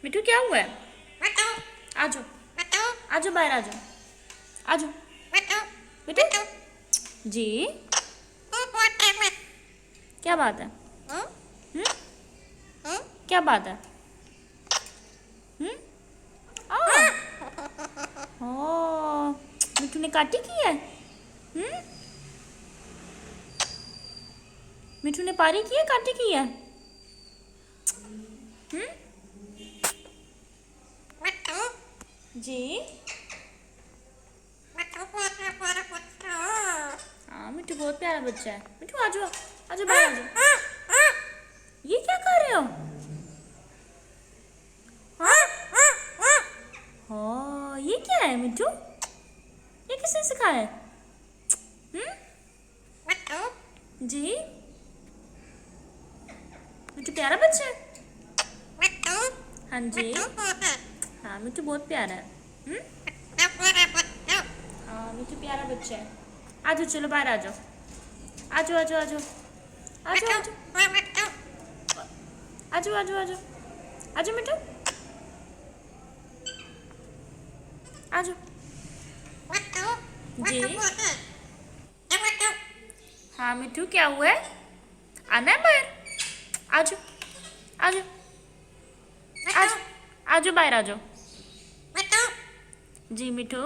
मिठू क्या हुआ है? आ जाओ, आ जाओ, बाहर आ जाओ, आ जाओ। मिठू जी, क्या बात है? क्या बात है? हम्म ओ, मिठू ने काटी की है? मिठू ने पारी की है, काटी की है? जी हाँ, मिठू बहुत प्यारा बच्चा है। मिठू आ जाओ, आ जाओ, बाहर आ जाओ। ये क्या कर रहे हो? हाँ, ये क्या है मिठू? ये किसने सिखाया है? जी, मिठू प्यारा बच्चा है। हाँ जी, हाँ मिठू बहुत प्यारा है। हाँ, मिठू प्यारा बच्चा है। आ जाओ, चलो बाहर आ जाओ, आ जाओ, आ जाओ, आ जाओ, आ जाओ, आ जाओ, आ जाओ, आ जाओ, आ जाओ मिठू, आ जाओ। जी हाँ मिठू, क्या हुआ है? आना है बाहर? आ जाओ, आ जाओ, आ जाओ, आ जाओ, बाहर आ जाओ। जी मिठू,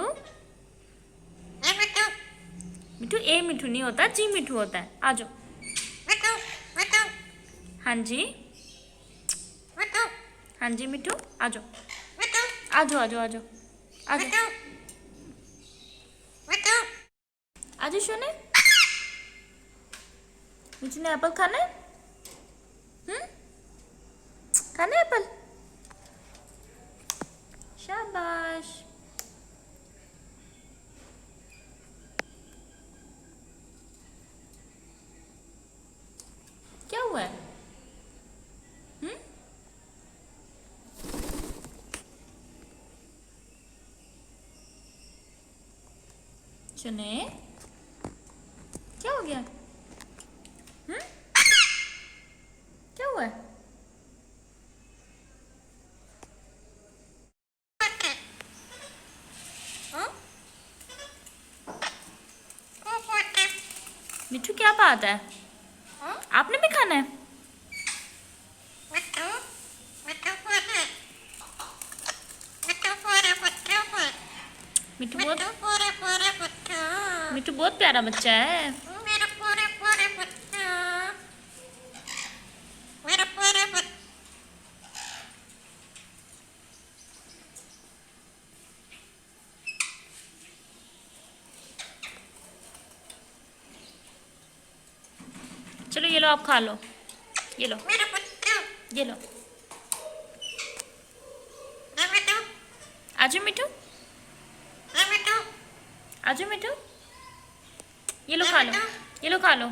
मिठू ए मिठू नहीं होता, जी मिठू होता है। आ जाओ। हाँ जी, हाँ जी मिठू, आ जाओ, आ जाओ, आ जाओ, आ जाओ, आ जाओ, आ जाओ सोने। मिठू ने एप्पल खाना है? खाना है एप्पल? शाबाश। क्या हुआ है? सुने, क्या हो गया? क्या हुआ है? मिठू क्या बात है? आपने भी खाना है? मिठू बहुत मिठू बहुत प्यारा बच्चा है। चलो ये लो, आप खा लो, ये लो, ये लो। आजो मिठू, आजो मिठू, ये लो खा लो, ये लो खा लो।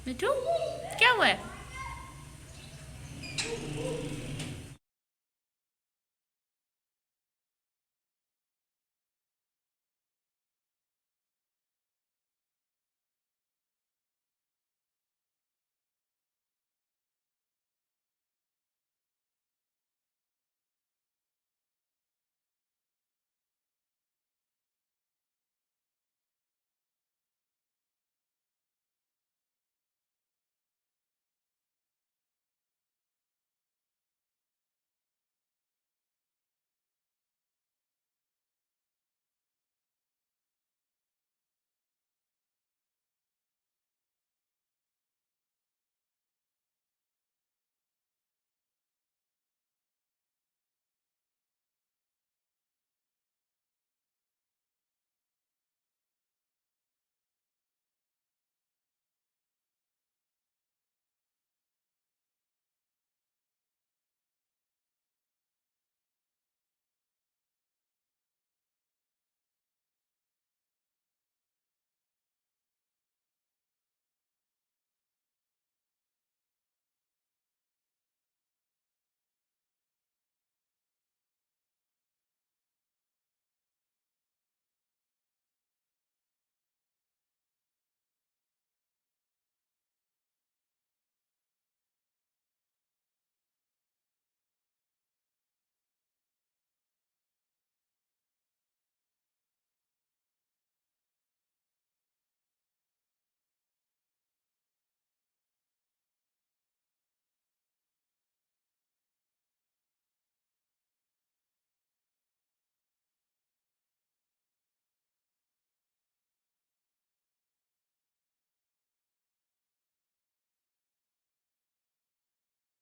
मिठू क्या हुआ है?